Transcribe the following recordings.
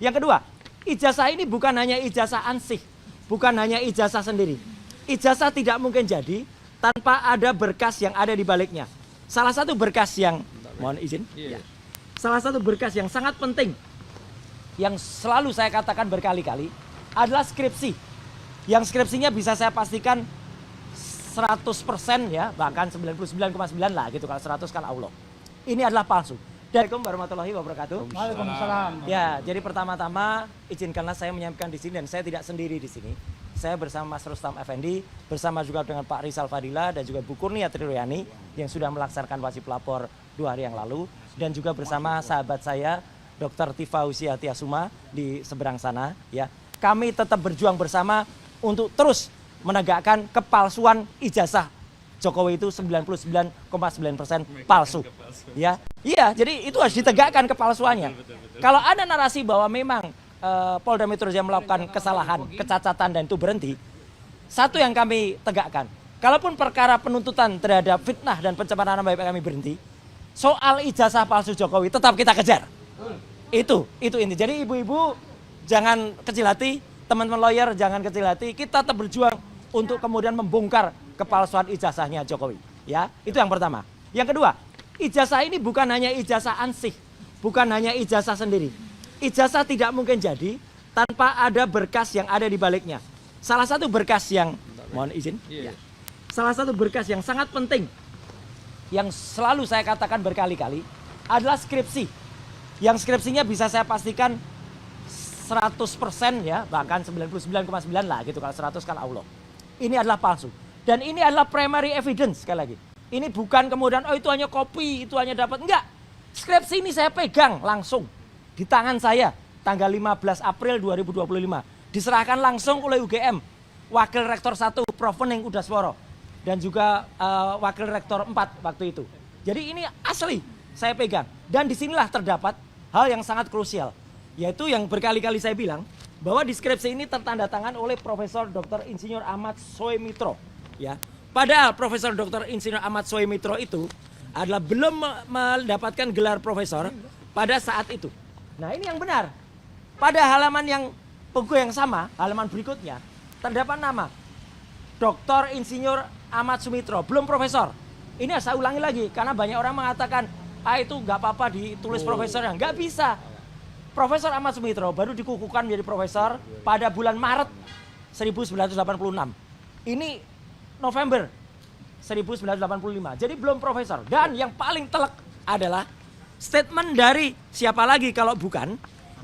Yang kedua, ijazah ini bukan hanya ijazah ansih, bukan hanya ijazah sendiri. Ijazah tidak mungkin jadi tanpa ada berkas yang ada di baliknya. Salah satu berkas yang, mohon izin, salah satu berkas yang sangat penting, yang selalu saya katakan berkali-kali, adalah skripsi. Yang skripsinya bisa saya pastikan 100% ya, bahkan 99,9 lah gitu, kalau 100 kan Allah. Ini adalah palsu. Assalamualaikum warahmatullahi wabarakatuh. Waalaikumsalam. Ya, jadi pertama-tama izinkanlah saya menyampaikan di sini, dan saya tidak sendiri di sini. Saya bersama Mas Rustam Effendi, bersama juga dengan Pak Rizal Fadila dan juga Bu Kurnia Triroyani yang sudah melaksanakan wajib lapor 2 hari yang lalu, dan juga bersama sahabat saya Dr. Tifa Usia Tiasuma di seberang sana ya. Kami tetap berjuang bersama untuk terus menegakkan kepalsuan ijazah Jokowi itu 99,9% palsu. Ya. Iya, jadi itu harus ditegakkan kepalsuannya. Kalau ada narasi bahwa memang Polda Metro Jaya melakukan kesalahan, kecacatan dan itu berhenti, satu yang kami tegakkan, kalaupun perkara penuntutan terhadap fitnah dan pencemaran nama baik kami berhenti, soal ijazah palsu Jokowi tetap kita kejar. Itu inti. Jadi ibu-ibu jangan kecil hati, teman-teman lawyer jangan kecil hati, kita tetap berjuang untuk kemudian membongkar kepalsuan ijazahnya Jokowi. Ya, itu yang pertama. Yang kedua, ijazah ini bukan hanya ijazah ansih, bukan hanya ijazah sendiri. Ijazah tidak mungkin jadi tanpa ada berkas yang ada di baliknya. Salah satu berkas yang, mohon izin, salah satu berkas yang sangat penting, yang selalu saya katakan berkali-kali, adalah skripsi. Yang skripsinya bisa saya pastikan 100% ya, bahkan 99,9 lah gitu, kalau 100 kan Allah. Ini adalah palsu. Dan ini adalah primary evidence, sekali lagi. Ini bukan kemudian, oh itu hanya kopi, itu hanya dapat. Enggak. Skripsi ini saya pegang langsung di tangan saya tanggal 15 April 2025. Diserahkan langsung oleh UGM. Wakil Rektor 1 Prof. Wening Udasworo. Dan juga Wakil Rektor 4 waktu itu. Jadi ini asli saya pegang. Dan disinilah terdapat hal yang sangat krusial. Yaitu yang berkali-kali saya bilang, bahwa di skripsi ini tertanda tangan oleh Profesor Dr. Insinyur Ahmad Soemitro. Ya. Padahal Profesor Dr. Insinyur Ahmad Soemitro itu adalah belum mendapatkan gelar profesor pada saat itu. Nah ini yang benar. Pada halaman yang buku yang sama, halaman berikutnya, terdapat nama Dr. Insinyur Ahmad Soemitro, belum profesor. Ini saya ulangi lagi, karena banyak orang mengatakan, itu nggak apa-apa ditulis profesornya. Nggak bisa. Profesor Ahmad Soemitro baru dikukuhkan menjadi profesor pada bulan Maret 1986. Ini November 1985. Jadi belum profesor. Dan yang paling telak adalah statement dari siapa lagi kalau bukan,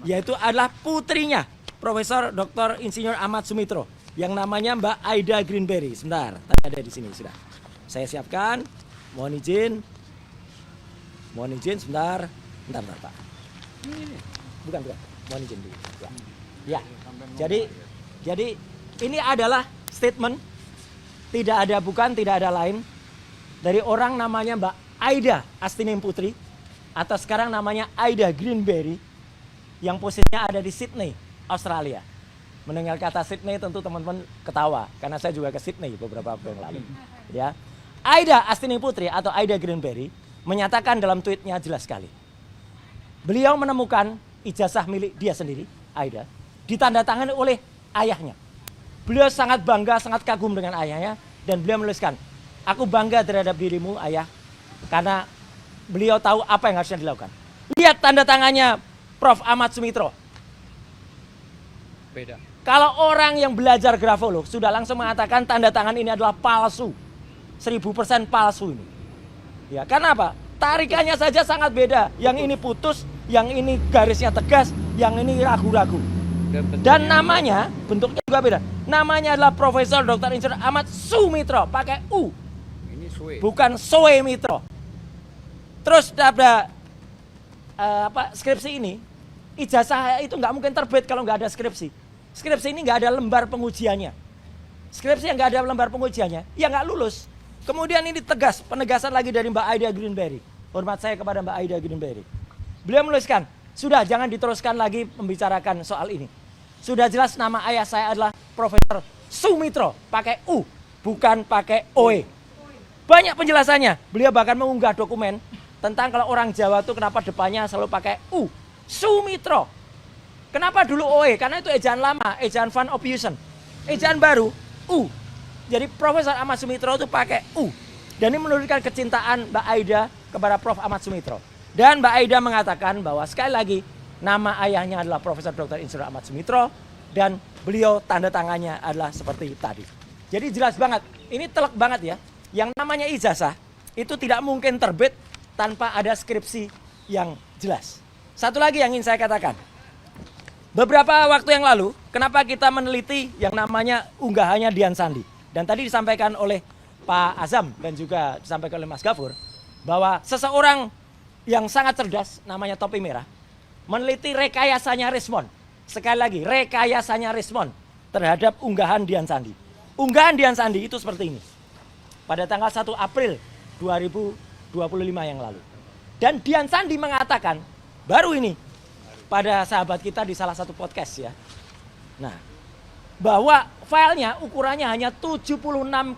yaitu adalah putrinya, Profesor Dr. Insinyur Ahmad Soemitro, yang namanya Mbak Aida Greenberry. Sebentar, ada di sini sudah. Saya siapkan. Mohon izin sebentar. Bentar Pak. Bukan. Mohon izin dulu. Ya. Jadi ini adalah statement, tidak ada bukan, tidak ada lain, dari orang namanya Mbak Aida Astinim Putri, atau sekarang namanya Aida Greenberry, yang posisinya ada di Sydney, Australia. Mendengar kata Sydney tentu teman-teman ketawa, karena saya juga ke Sydney beberapa waktu yang lalu. Ya. Aida Astinim Putri atau Aida Greenberry menyatakan dalam tweetnya jelas sekali. Beliau menemukan ijazah milik dia sendiri, Aida, ditandatangani oleh ayahnya. Beliau sangat bangga, sangat kagum dengan ayahnya, dan beliau menuliskan, aku bangga terhadap dirimu ayah, karena beliau tahu apa yang harusnya dilakukan. Lihat tanda tangannya Prof. Ahmad Soemitro. Beda. Kalau orang yang belajar grafolog sudah langsung mengatakan tanda tangan ini adalah palsu. 1000% palsu ini. Ya, karena apa? Tarikannya saja sangat beda. Yang ini putus, yang ini garisnya tegas, yang ini ragu-ragu. Dan namanya, bentuknya juga beda. Namanya adalah Profesor Dr. Insinyur Ahmad Soemitro, pakai U. Ini bukan Soemitro. Terus ada skripsi ini, ijazah itu nggak mungkin terbit kalau nggak ada skripsi. Skripsi ini nggak ada lembar pengujiannya. Skripsi yang nggak ada lembar pengujiannya, ya nggak lulus. Kemudian ini tegas, penegasan lagi dari Mbak Aida Greenberry. Hormat saya kepada Mbak Aida Greenberry. Beliau menuliskan, sudah jangan diteruskan lagi membicarakan soal ini. Sudah jelas nama ayah saya adalah Profesor Soemitro, pakai U, bukan pakai OE. Banyak penjelasannya. Beliau bahkan mengunggah dokumen tentang kalau orang Jawa itu kenapa depannya selalu pakai U. Soemitro. Kenapa dulu OE? Karena itu ejaan lama, ejaan Van Ophuijsen. Ejaan baru, U. Jadi Profesor Ahmad Sumitro itu pakai U. Dan ini menunjukkan kecintaan Mbak Aida kepada Prof. Ahmad Sumitro. Dan Mbak Aida mengatakan bahwa sekali lagi nama ayahnya adalah Profesor Dr. Insinyur Ahmad Sumitro dan beliau tanda tangannya adalah seperti tadi. Jadi jelas banget, ini telak banget ya. Yang namanya ijazah itu tidak mungkin terbit tanpa ada skripsi yang jelas. Satu lagi yang ingin saya katakan. Beberapa waktu yang lalu, kenapa kita meneliti yang namanya unggahannya Dian Sandi? Dan tadi disampaikan oleh Pak Azam dan juga disampaikan oleh Mas Gafur bahwa seseorang yang sangat cerdas namanya Topi Merah meneliti rekayasanya Rismond. Sekali lagi, rekayasanya Rismond terhadap unggahan Dian Sandi. Unggahan Dian Sandi itu seperti ini. Pada tanggal 1 April 2025 yang lalu. Dan Dian Sandi mengatakan baru ini pada sahabat kita di salah satu podcast ya. Nah, bahwa filenya ukurannya hanya 76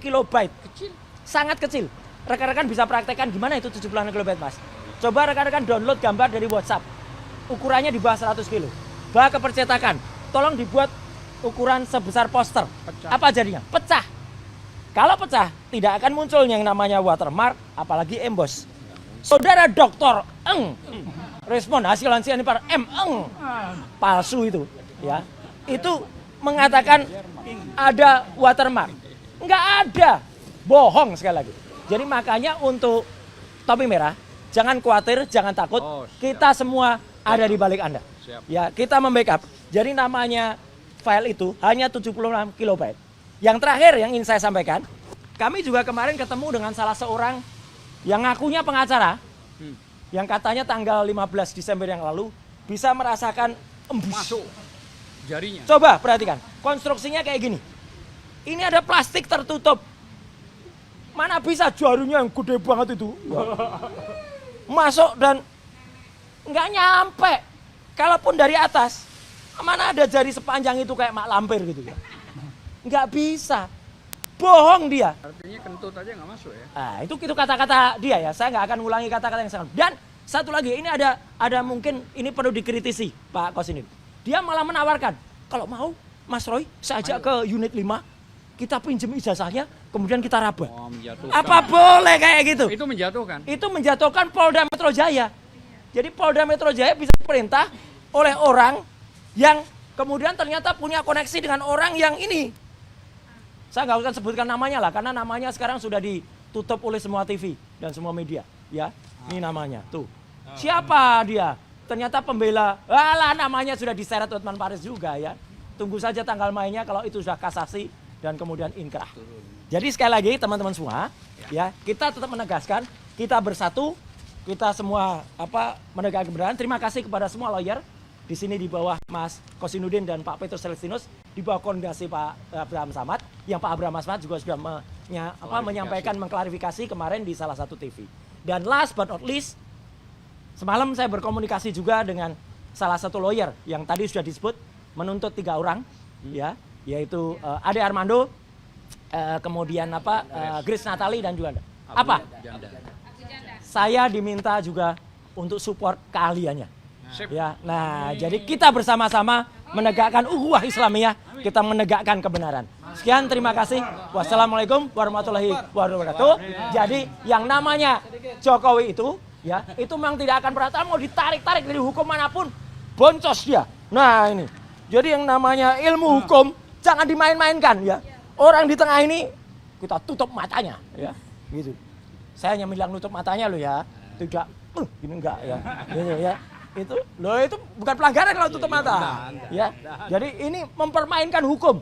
kilobyte. Kecil. Sangat kecil. Rekan-rekan bisa praktekkan gimana itu 76 kilobyte, Mas. Coba rekan-rekan download gambar dari WhatsApp. Ukurannya di bawah 100 kilo. Bah kepercetakan. Tolong dibuat ukuran sebesar poster. Pecah. Apa jadinya? Pecah. Kalau pecah, tidak akan muncul yang namanya watermark, apalagi emboss. Saudara Doktor Eng respon hasil lansian para palsu itu, ya. Itu mengatakan ada watermark. Enggak ada. Bohong sekali lagi. Jadi makanya untuk Topi Merah, jangan khawatir, jangan takut. Kita semua ada di balik Anda. Ya, kita membackup. Jadi namanya file itu hanya 76 kilobyte. Yang terakhir yang ingin saya sampaikan, kami juga kemarin ketemu dengan salah seorang yang ngakunya pengacara, yang katanya tanggal 15 Desember yang lalu bisa merasakan embus. Masuk jarinya. Coba perhatikan, konstruksinya kayak gini. Ini ada plastik tertutup. Mana bisa jarinya yang gede banget itu. Masuk dan nggak nyampe. Kalaupun dari atas, mana ada jari sepanjang itu kayak mak lampir gitu ya. Nggak bisa. Bohong dia. Artinya kentut aja nggak masuk ya. Nah, itu kata-kata dia ya. Saya nggak akan ulangi kata-kata yang sama. Dan satu lagi, ini ada mungkin ini perlu dikritisi Pak Kosinil. Dia malah menawarkan, kalau mau Mas Roy, saya ajak ke unit 5, kita pinjem ijazahnya, kemudian kita raba. Apa boleh kayak gitu? Itu menjatuhkan. Itu menjatuhkan Polda Metro Jaya. Jadi Polda Metro Jaya bisa perintah oleh orang yang kemudian ternyata punya koneksi dengan orang yang ini. Saya nggak akan sebutkan namanya lah, karena namanya sekarang sudah ditutup oleh semua TV dan semua media. Ya, ini namanya, tuh. Siapa dia? Ternyata pembela, alah namanya sudah diseret Hotman Paris juga ya. Tunggu saja tanggal mainnya kalau itu sudah kasasi dan kemudian inkrah. Jadi sekali lagi teman-teman semua, ya kita tetap menegaskan, kita bersatu, kita semua menegakkan kebenaran. Terima kasih kepada semua lawyer. Di sini di bawah Mas Kosinudin dan Pak Petrus Celestinus, di bawah koordinasi Pak Abraham Samad, yang Pak Abraham Samad juga sudah menyampaikan, mengklarifikasi kemarin di salah satu TV. Dan last but not least, semalam saya berkomunikasi juga dengan salah satu lawyer yang tadi sudah disebut menuntut 3 orang, ya, yaitu Ade Armando, kemudian Grace Natali dan juga saya diminta juga untuk support keahliannya. Ya, nah jadi kita bersama-sama menegakkan ukhuwah Islamiyah, kita menegakkan kebenaran. Sekian, terima kasih. Wassalamualaikum warahmatullahi wabarakatuh. Jadi yang namanya Jokowi itu, ya, itu memang tidak akan pernah mau ditarik-tarik dari hukum manapun, boncos dia. Nah ini, jadi yang namanya ilmu hukum jangan dimain-mainkan ya. Orang di tengah ini kita tutup matanya, ya, gitu. Saya hanya bilang nutup matanya loh ya, tidak, gini enggak ya, gitu ya. Itu bukan pelanggaran kalau tutup mata, ya. Jadi ini mempermainkan hukum.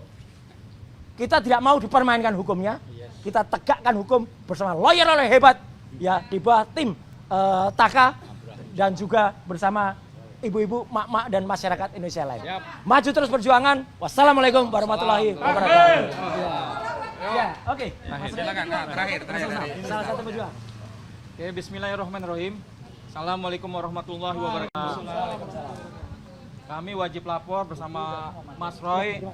Kita tidak mau dipermainkan hukumnya. Kita tegakkan hukum bersama lawyer-lawyer hebat, ya, di bawah tim Taka dan juga bersama ibu-ibu, mak-mak dan masyarakat Indonesia lain. Maju terus perjuangan. Wassalamualaikum warahmatullahi wabarakatuh. Ya, oke. Silakan, terakhir. Salah satu pejuang. Oke, bismillahirrahmanirrahim. Assalamualaikum warahmatullahi wabarakatuh. Kami wajib lapor bersama Mas Roy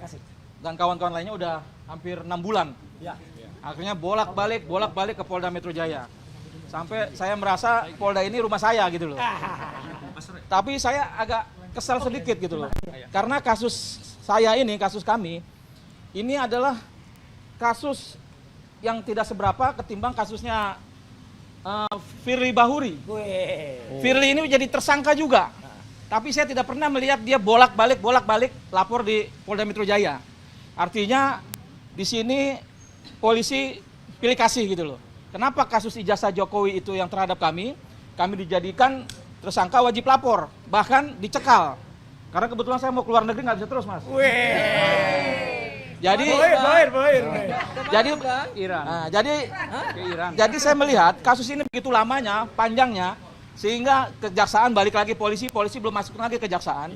dan kawan-kawan lainnya udah hampir 6 bulan. Ya. Akhirnya bolak-balik ke Polda Metro Jaya. Sampai saya merasa Polda ini rumah saya gitu loh. Tapi saya agak kesal sedikit gitu loh. Karena kasus saya ini, kasus kami, ini adalah kasus yang tidak seberapa ketimbang kasusnya Firly Bahuri. Firly ini jadi tersangka juga. Tapi saya tidak pernah melihat dia bolak-balik lapor di Polda Metro Jaya. Artinya di sini polisi pilih kasih gitu loh. Kenapa kasus ijazah Jokowi itu yang terhadap kami dijadikan tersangka wajib lapor, bahkan dicekal. Karena kebetulan saya mau keluar negeri nggak bisa terus, Mas. Jadi Iran. Nah, Ke Iran. jadi saya melihat kasus ini begitu lamanya, panjangnya, sehingga kejaksaan balik lagi polisi belum masuk lagi ke kejaksaan.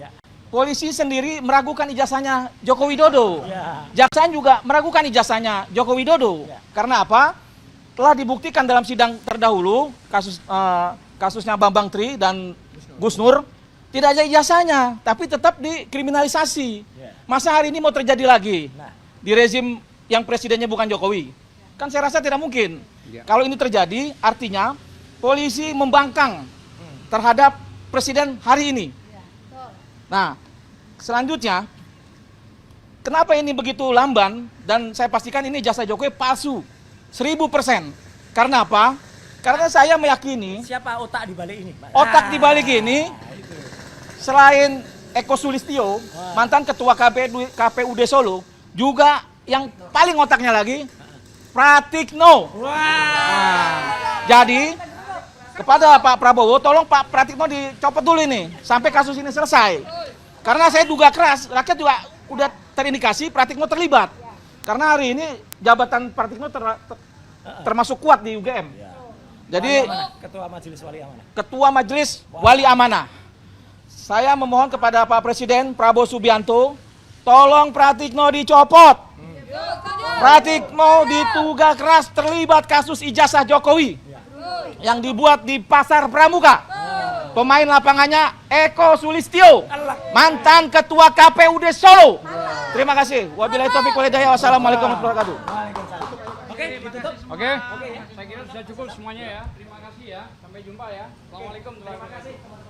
Polisi sendiri meragukan ijazahnya Joko Widodo. Jaksaan juga meragukan ijazahnya Joko Widodo. Karena apa? Telah dibuktikan dalam sidang terdahulu kasusnya Bambang Tri dan Gus Nur tidak ada ijazahnya, tapi tetap dikriminalisasi. Masa hari ini mau terjadi lagi di rezim yang presidennya bukan Jokowi? Kan saya rasa tidak mungkin. Kalau ini terjadi, artinya polisi membangkang terhadap presiden hari ini. Nah, selanjutnya, kenapa ini begitu lamban? Dan saya pastikan ini jasa Jokowi palsu, 1000%. Karena apa? Karena saya meyakini Siapa otak di balik ini? otak di balik ini, selain Eko Sulistyo, mantan ketua KPUD Solo, juga yang paling otaknya lagi, Pratikno. Jadi, kepada Pak Prabowo, tolong Pak Pratikno dicopot dulu ini, sampai kasus ini selesai. Karena saya duga keras, rakyat juga udah terindikasi Pratikno terlibat. Karena hari ini jabatan Pratikno termasuk kuat di UGM. Jadi, Ketua Majelis Wali Amanah. Ketua Majelis Wali Amanah. Saya memohon kepada Pak Presiden Prabowo Subianto, tolong Pratikno dicopot. Pratikno diduga keras terlibat kasus ijazah Jokowi yang dibuat di Pasar Pramuka. Pemain lapangannya Eko Sulistyo, mantan Ketua KPUD Solo. Terima kasih. Wabillahi taufiq wal hidayah. Wassalamualaikum warahmatullahi wabarakatuh. Oke, ditutup. Oke. Saya kira sudah cukup semuanya ya. Terima kasih ya. Sampai jumpa ya. Assalamualaikum warahmatullahi wabarakatuh.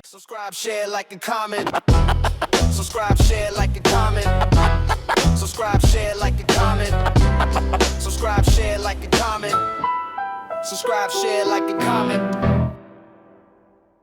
Subscribe, share, like, and comment. Subscribe, share, like, and comment. Subscribe, share, like, and comment. Subscribe, share, like, and comment. Subscribe, share, like, and comment.